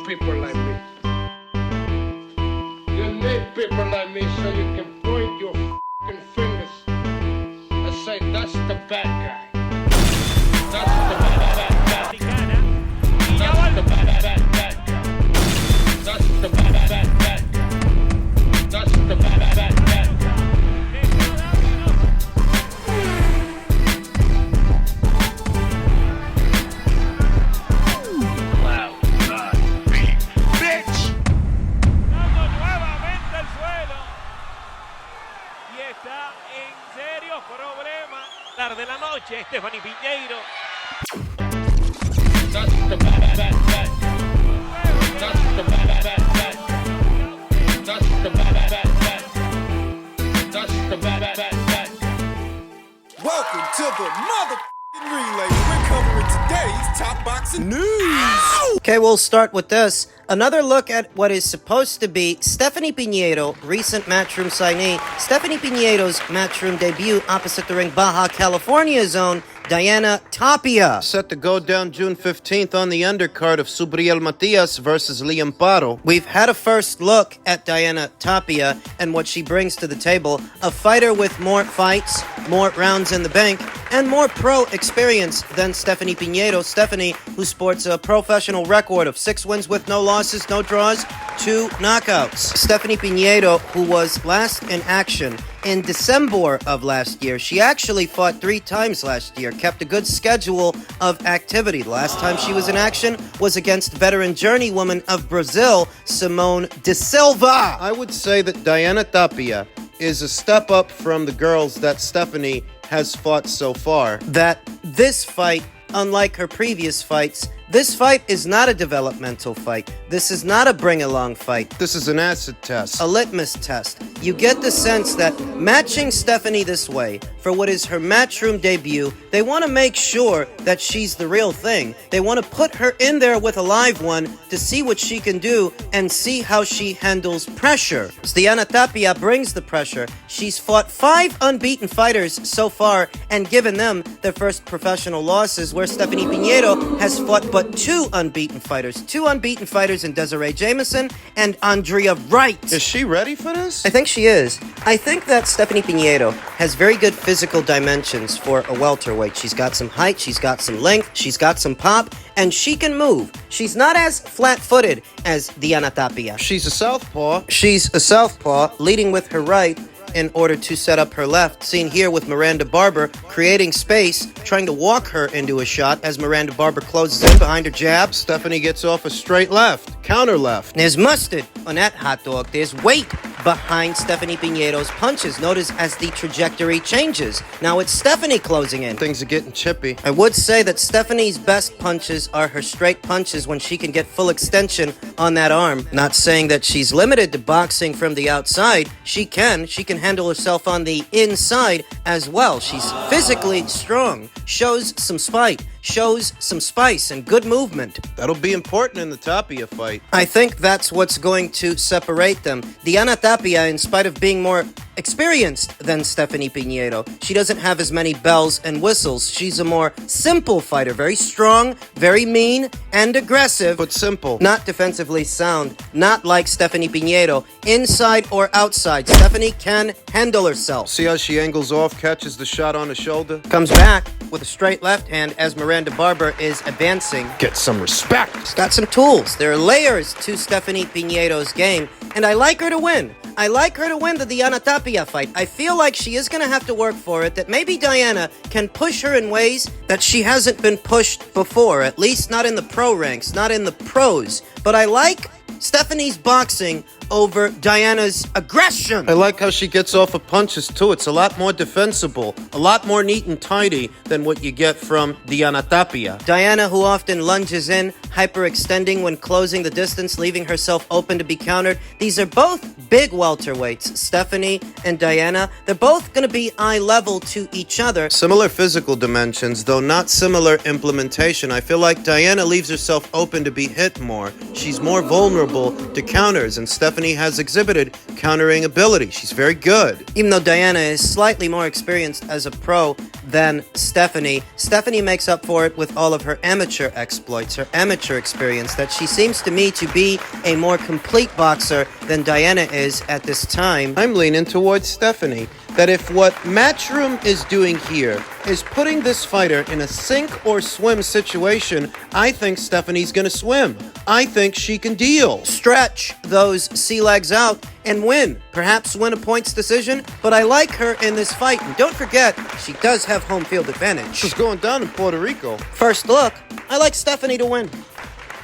people like me. You need people like me so you can point your f***ing fingers and say, that's the bad guy. That's the bad guy. That's the bad guy. That's the bad guy. That's the bad guy. De la noche, Giovani Piñeiro. Welcome to the motherfucking relay. We're covering today's top boxing news. Okay, we'll start with this. Another look at what is supposed to be Stephanie Piñeiro, recent Matchroom signee. Stephanie Piñeiro's Matchroom debut opposite the ring Baja California's own Diana Tapia. Set to go down June 15th on the undercard of Subriel Matias versus Liam Paro. We've had a first look at Diana Tapia and what she brings to the table. A fighter with more fights, more rounds in the bank, and more pro experience than Stephanie Piñeiro. Stephanie, who sports a professional record of 6 wins with no losses, no draws, 2 knockouts. Stephanie Piñeiro, who was last in action in December of last year. She actually fought 3 times last year, kept a good schedule of activity. The last time she was in action was against veteran journeywoman of Brazil, Simone de Silva. I would say that Diana Tapia is a step up from the girls that Stephanie has fought so far. That this fight, unlike her previous fights, this fight is not a developmental fight. This is not a bring-along fight. This is an acid test. A litmus test. You get the sense that matching Stephanie this way for what is her Matchroom debut, they want to make sure that she's the real thing. They want to put her in there with a live one to see what she can do and see how she handles pressure. Diana Tapia brings the pressure. She's fought 5 unbeaten fighters so far and given them their first professional losses, where Stephanie Piñeiro has fought but 2 unbeaten fighters. 2 unbeaten fighters in Desiree Jameson and Andrea Wright. Is she ready for this? I think she is. I think that Stephanie Piñeiro has very good physical dimensions for a welterweight. She's got some height, she's got some length, she's got some pop, and she can move. She's not as flat-footed as Diana Tapia. She's a southpaw. She's a southpaw, leading with her right in order to set up her left. Seen here with Miranda Barber, creating space, trying to walk her into a shot as Miranda Barber closes in behind her jab. Stephanie gets off a straight left, counter left. There's mustard on that hot dog. There's weight behind Stephanie Piñeiro's punches. Notice as the trajectory changes. Now it's Stephanie closing in. Things are getting chippy. I would say that Stephanie's best punches are her straight punches when she can get full extension on that arm. Not saying that she's limited to boxing from the outside. She can handle herself on the inside as well. She's physically strong, shows some spite, shows some spice and good movement. That'll be important in the Tapia fight. I think that's what's going to separate them. Diana Tapia, in spite of being more experienced than Stephanie Piñeiro, she doesn't have as many bells and whistles. She's a more simple fighter, very strong, very mean, and aggressive. But simple. Not defensively sound, not like Stephanie Piñeiro, inside or outside. Stephanie can handle herself. See how she angles off, catches the shot on the shoulder? Comes back with a straight left hand as Miranda Barber is advancing. Get some respect. She's got some tools. There are layers to Stephanie Piñeiro's game, and I like her to win. I like her to win the Diana Tapia fight. I feel like she is going to have to work for it, that maybe Diana can push her in ways that she hasn't been pushed before, at least not in the pro ranks, not in the pros. But I like Stephanie's boxing over Diana's aggression. I like how she gets off of punches too. It's a lot more defensible, a lot more neat and tidy than what you get from Diana Tapia. Diana, who often lunges in, hyperextending when closing the distance, leaving herself open to be countered. These are both big welterweights, Stephanie and Diana. They're both going to be eye level to each other. Similar physical dimensions, though not similar implementation. I feel like Diana leaves herself open to be hit more. She's more vulnerable to counters, and Stephanie has exhibited countering ability. She's very good. Even though Diana is slightly more experienced as a pro than Stephanie. Stephanie makes up for it with all of her amateur exploits, her amateur experience, that she seems to me to be a more complete boxer than Diana is at this time. I'm leaning towards Stephanie. That if what Matchroom is doing here is putting this fighter in a sink or swim situation, I think Stephanie's gonna swim. I think she can deal. Stretch those sea legs out and win. Perhaps win a points decision, but I like her in this fight. And don't forget, she does have home field advantage. She's going down in Puerto Rico. First look, I like Stephanie to win.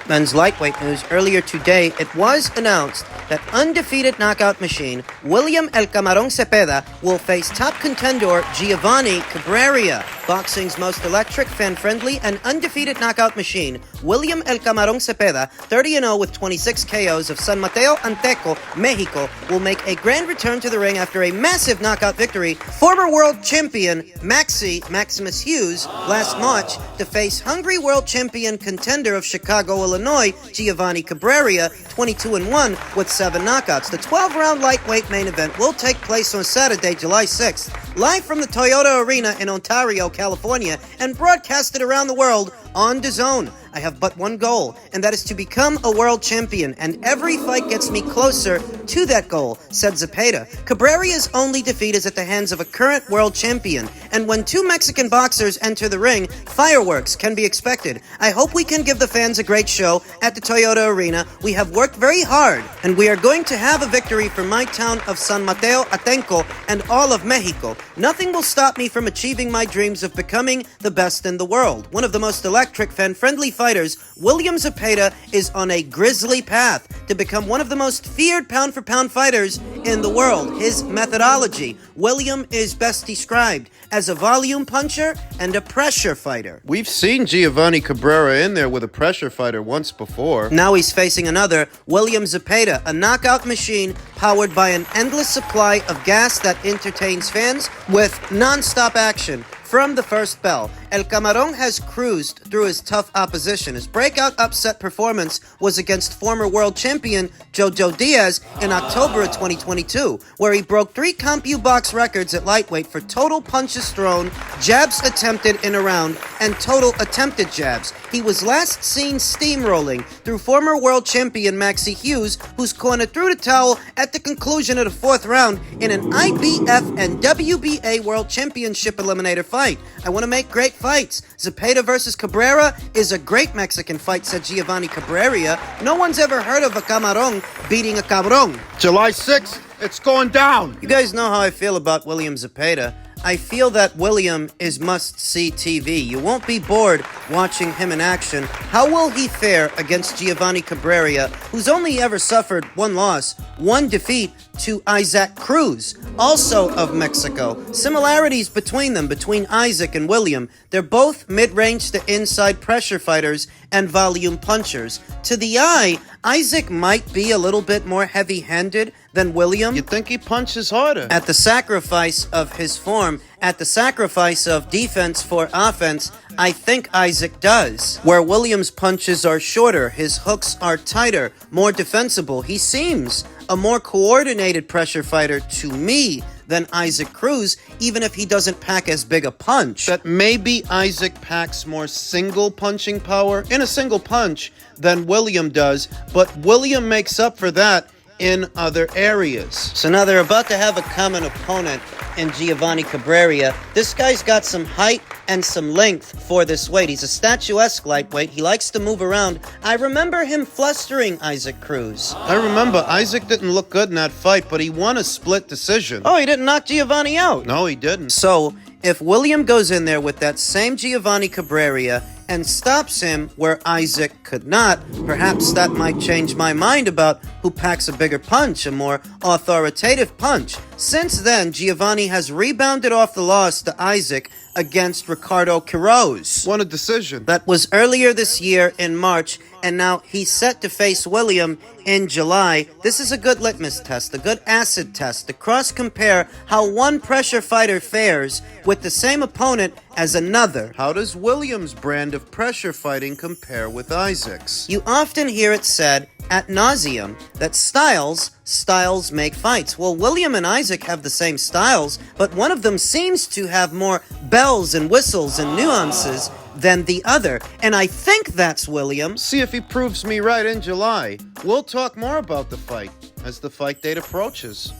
Men's lightweight news. Earlier today, it was announced that undefeated knockout machine William El Camarón Zepeda will face top contender Giovani Cabrera. Boxing's most electric, fan-friendly, and undefeated knockout machine William El Camarón Zepeda, 30-0 with 26 KOs of San Mateo Anteco, Mexico, will make a grand return to the ring after a massive knockout victory. Former world champion Maximus Hughes last March to face hungry world champion contender of Chicago, Illinois, Giovani Cabrera, 22-1 with 7 knockouts. The 12-round lightweight main event will take place on Saturday, July 6th, live from the Toyota Arena in Ontario, California, and broadcasted around the world on DAZN. I have but one goal, and that is to become a world champion, and every fight gets me closer to that goal, said Zepeda. Cabrera's only defeat is at the hands of a current world champion, and when two Mexican boxers enter the ring, fireworks can be expected. I hope we can give the fans a great show at the Toyota Arena. We have worked very hard, and we are going to have a victory for my town of San Mateo Atenco and all of Mexico. Nothing will stop me from achieving my dreams of becoming the best in the world. One of the most electric, fan-friendly fighters, William Zepeda, is on a grisly path to become one of the most feared pound-for-pound fighters in the world. His methodology: William is best described as a volume puncher and a pressure fighter. We've seen Giovani Cabrera in there with a pressure fighter once before. Now he's facing another, William Zepeda, a knockout machine powered by an endless supply of gas that entertains fans with non-stop action from the first bell. El Camarón has cruised through his tough opposition. His breakout upset performance was against former world champion Jojo Diaz in October of 2022, where he broke 3 CompuBox records at lightweight for total punches thrown, jabs attempted in a round, and total attempted jabs. He was last seen steamrolling through former world champion Maxi Hughes, whose corner threw the towel at the conclusion of the 4th round in an IBF and WBA World Championship eliminator fight. I want to make great fights. Zepeda versus Cabrera is a great Mexican fight, said Giovani Cabrera. No one's ever heard of a Camarón beating a Cabrón. July 6th, it's going down. You guys know how I feel about William Zepeda. I feel that William is must-see TV. You won't be bored watching him in action. How will he fare against Giovani Cabrera, who's only ever suffered 1 loss, 1 defeat to Isaac Cruz, also of Mexico? Similarities between them, between Isaac and William: they're both mid-range to inside pressure fighters and volume punchers. To the eye, Isaac might be a little bit more heavy-handed than William. You'd think he punches harder. At the sacrifice of his form, at the sacrifice of defense for offense, I think Isaac does. Where William's punches are shorter, his hooks are tighter, more defensible. He seems a more coordinated pressure fighter to me than Isaac Cruz, even if he doesn't pack as big a punch. That maybe Isaac packs more single punching power in a single punch than William does, but William makes up for that in other areas. So now they're about to have a common opponent in Giovani Cabrera. This guy's got some height and some length for this weight. He's a statuesque lightweight. He likes to move around. I remember him flustering Isaac Cruz. I remember Isaac didn't look good in that fight, but he won a split decision. Oh, he didn't knock Giovani out. No, he didn't. So, if William goes in there with that same Giovani Cabrera and stops him where Isaac could not, perhaps that might change my mind about who packs a bigger punch, a more authoritative punch. Since then, Giovani has rebounded off the loss to Isaac against Ricardo Quiroz. Won a decision. That was earlier this year in March, and now he's set to face William in July. This is a good litmus test, a good acid test, to cross-compare how one pressure fighter fares with the same opponent as another. How does William's brand of pressure fighting compare with Isaac's? You often hear it said ad nauseum that styles make fights. Well, William and Isaac have the same styles, but one of them seems to have more bells and whistles and nuances than the other. And I think that's William. See if he proves me right in July. We'll talk more about the fight as the fight date approaches.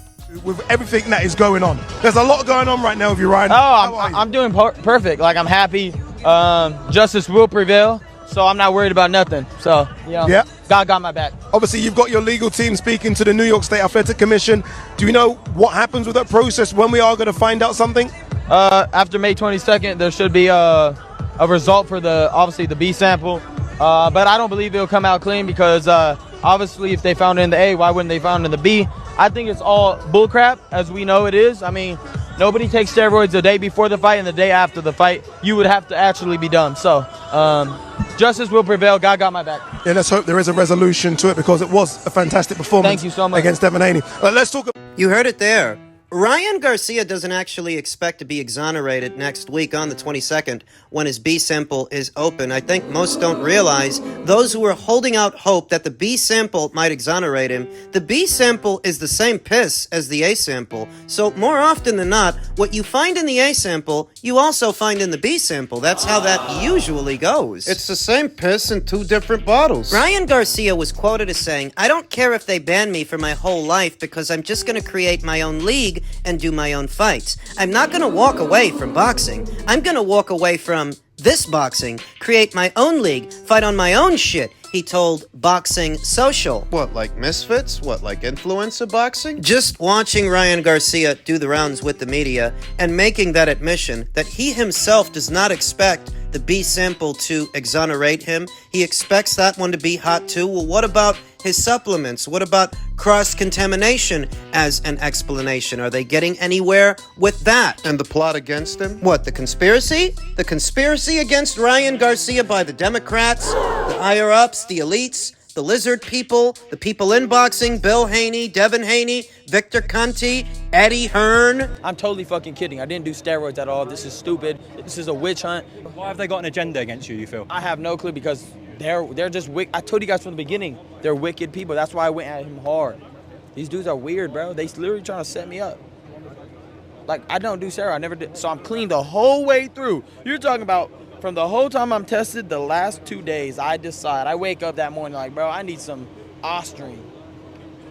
With everything that is going on. There's a lot going on right now with you, Ryan. Oh, I'm doing perfect. Like, I'm happy. Justice will prevail, so I'm not worried about nothing. So, yeah. God got my back. Obviously, you've got your legal team speaking to the New York State Athletic Commission. Do you know what happens with that process, when we are going to find out something? After May 22nd, there should be a result for obviously the B sample. But I don't believe it'll come out clean because obviously if they found it in the A, why wouldn't they found it in the B? I think it's all bullcrap, as we know it is. I mean, nobody takes steroids the day before the fight and the day after the fight. You would have to actually be done. So justice will prevail. God got my back. Yeah, let's hope there is a resolution to it because it was a fantastic performance. Thank you so much. Against Devin Haney. Let's talk. You heard it there. Ryan Garcia doesn't actually expect to be exonerated next week on the 22nd when his B sample is open. I think most don't realize, those who are holding out hope that the B sample might exonerate him, the B sample is the same piss as the A sample. So more often than not, what you find in the A sample, you also find in the B sample. That's how that usually goes. It's the same piss in two different bottles. Ryan Garcia was quoted as saying, "I don't care if they ban me for my whole life because I'm just going to create my own league and do my own fights. I'm not going to walk away from boxing. I'm going to walk away from this boxing, create my own league, fight on my own shit," he told Boxing Social. What, like misfits? What, like influencer boxing? Just watching Ryan Garcia do the rounds with the media and making that admission that he himself does not expect the B sample to exonerate him. He expects that one to be hot too. Well, what about his supplements? What about cross-contamination as an explanation? Are they getting anywhere with that? And the plot against him? What, the conspiracy? The conspiracy against Ryan Garcia by the Democrats, the higher-ups, the elites, the lizard people, the people in boxing, Bill Haney, Devin Haney, Victor Conti, Eddie Hearn. I'm totally fucking kidding. I didn't do steroids at all. This is stupid. This is a witch hunt. Why have they got an agenda against you feel? I have no clue because they're just wicked. I told you guys from the beginning, they're wicked people. That's why I went at him hard. These dudes are weird, bro. They literally trying to set me up. Like, I don't do steroids. I never did. So I'm clean the whole way through. You're talking about from the whole time I'm tested, the last 2 days, I wake up that morning like, bro, I need some Ostrine.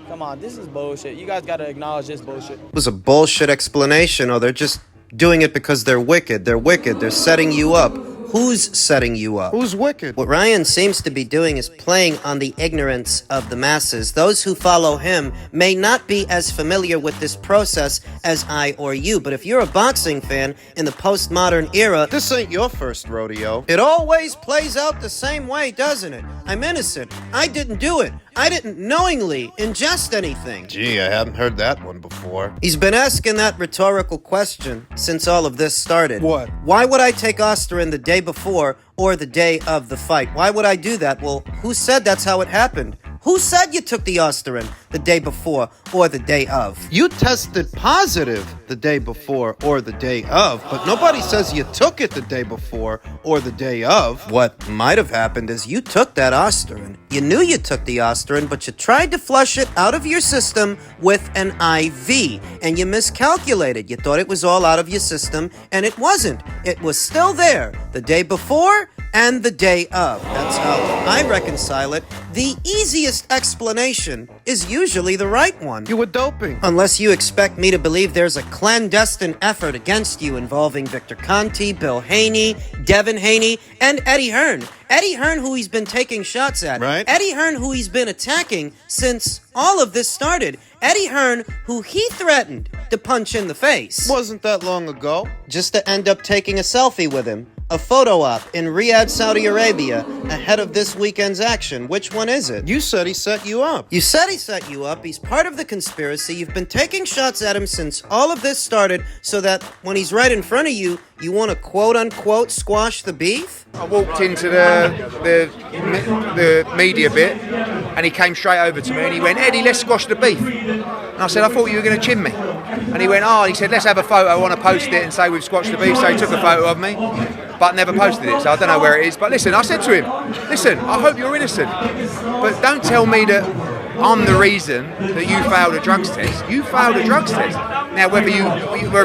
Come on, this is bullshit. You guys got to acknowledge this bullshit. It was a bullshit explanation, or they're just doing it because they're wicked. They're wicked. They're setting you up. Who's setting you up? Who's wicked? What Ryan seems to be doing is playing on the ignorance of the masses. Those who follow him may not be as familiar with this process as I or you, but if you're a boxing fan in the postmodern era, This ain't your first rodeo. it always plays out the same way, doesn't it? I'm innocent. I didn't do it. I didn't knowingly ingest anything. Gee, I haven't heard that one before. He's been asking that rhetorical question since all of this started. What? Why would I take Osterin the day before or the day of the fight? Why would I do that? Well, who said that's how it happened? Who said you took the Osterin the day before or the day of? You tested positive the day before or the day of, but nobody says you took it the day before or the day of. What might have happened is you took that Osterin. You knew you took the Osterin, but you tried to flush it out of your system with an IV, and you miscalculated. You thought it was all out of your system, and it wasn't. It was still there the day before and the day of. That's how I reconcile it. The easiest explanation is usually the right one. You were doping. Unless you expect me to believe there's a clandestine effort against you involving Victor Conti, Bill Haney, Devin Haney, and Eddie Hearn. Eddie Hearn, who he's been taking shots at. Right. Eddie Hearn, who he's been attacking since all of this started. Eddie Hearn, who he threatened to punch in the face. Wasn't that long ago. Just to end up taking a selfie with him. A photo op in Riyadh, Saudi Arabia, ahead of this weekend's action. Which one is it? You said he set you up. You said he set you up. He's part of the conspiracy. You've been taking shots at him since all of this started so that when he's right in front of you, you want to quote-unquote squash the beef? I walked into the media bit and he came straight over to me and he went, "Eddie, let's squash the beef." And I said, "I thought you were going to chin me." And he went, "Oh," he said, "let's have a photo. I want to post it and say we've squashed the beef." So he took a photo of me, but never posted it. So I don't know where it is. But listen, I said to him, "Listen, I hope you're innocent. But don't tell me that I'm the reason that you failed a drugs test. You failed a drugs test. Now, whether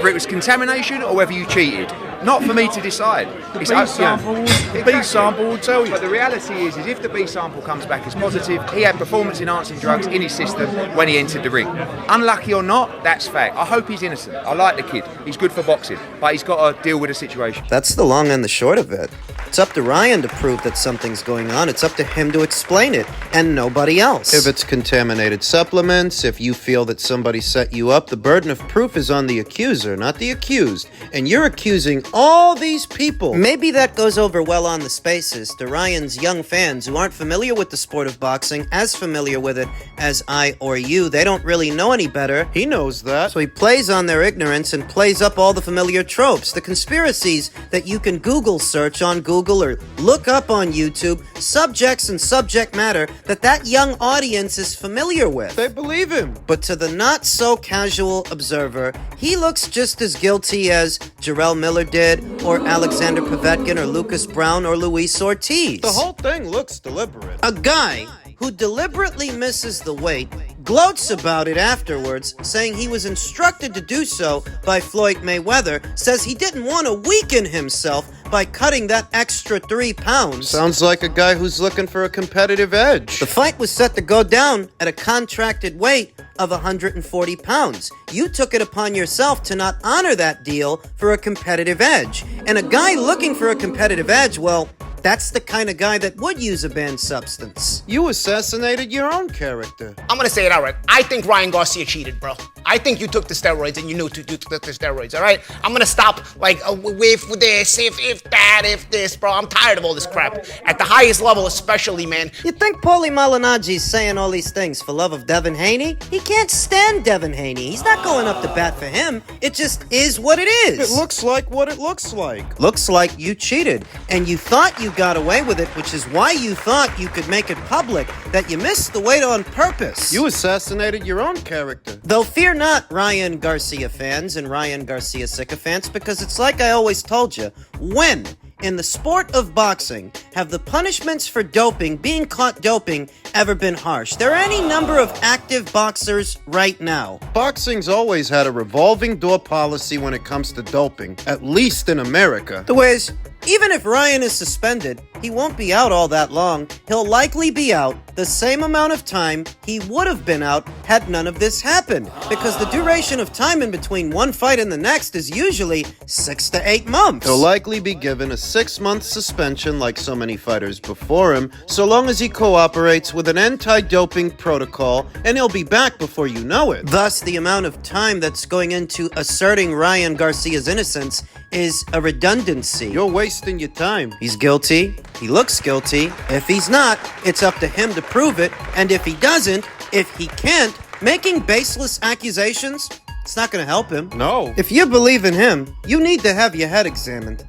it was contamination or whether you cheated, not for me to decide. The B sample will tell you. But the reality is if the B sample comes back as positive, he had performance-enhancing drugs in his system when he entered the ring. Unlucky or not, that's fact. I hope he's innocent. I like the kid. He's good for boxing, but he's got to deal with the situation. That's the long and the short of it. It's up to Ryan to prove that something's going on. It's up to him to explain it, and nobody else. If it's contaminated supplements, if you feel that somebody set you up, the burden of proof is on the accuser, not the accused. And you're accusing all these people. Maybe that goes over well on the spaces to Ryan's young fans who aren't familiar with the sport of boxing, as familiar with it as I or you. They don't really know any better. He knows that. So he plays on their ignorance and plays up all the familiar tropes, the conspiracies that you can Google search on Google or look up on YouTube, subjects and subject matter that young audience is familiar with. They believe him. But to the not-so-casual observer, he looks just as guilty as Jarrell Miller did, or Alexander Povetkin, or Lucas Brown, or Luis Ortiz. The whole thing looks deliberate. A guy who deliberately misses the weight gloats about it afterwards, saying he was instructed to do so by Floyd Mayweather, says he didn't want to weaken himself by cutting that extra 3 pounds. Sounds like a guy who's looking for a competitive edge. The fight was set to go down at a contracted weight of 140 pounds. You took it upon yourself to not honor that deal for a competitive edge. And a guy looking for a competitive edge, well, that's the kind of guy that would use a banned substance. You assassinated your own character. I'm gonna say it outright. I think Ryan Garcia cheated, bro. I think you took the steroids and you knew you took the steroids, all right? I'm gonna stop, with this, if that, if this, bro. I'm tired of all this crap. At the highest level especially, man. You think Paulie Malignaggi's saying all these things for love of Devin Haney? He can't stand Devin Haney. He's not going up to bat for him. It just is what it is. It looks like what it looks like. Looks like you cheated, and you thought you got away with it, which is why you thought you could make it public, that you missed the weight on purpose. You assassinated your own character. Though fear not, Ryan Garcia fans and Ryan Garcia sycophants, because it's like I always told you, when in the sport of boxing have the punishments for doping, being caught doping, ever been harsh? There are any number of active boxers right now. Boxing's always had a revolving door policy when it comes to doping, at least in America. The way is, even if Ryan is suspended, he won't be out all that long. He'll likely be out the same amount of time he would have been out had none of this happened, because the duration of time in between one fight and the next is usually 6 to 8 months. He'll likely be given a 6-month suspension like so many fighters before him, so long as he cooperates with an anti-doping protocol, and he'll be back before you know it. Thus, the amount of time that's going into asserting Ryan Garcia's innocence is a redundancy. You're wasting your time. He's guilty. He looks guilty. If he's not, it's up to him to prove it. And if he doesn't, if he can't, making baseless accusations, it's not going to help him. No. If you believe in him, you need to have your head examined.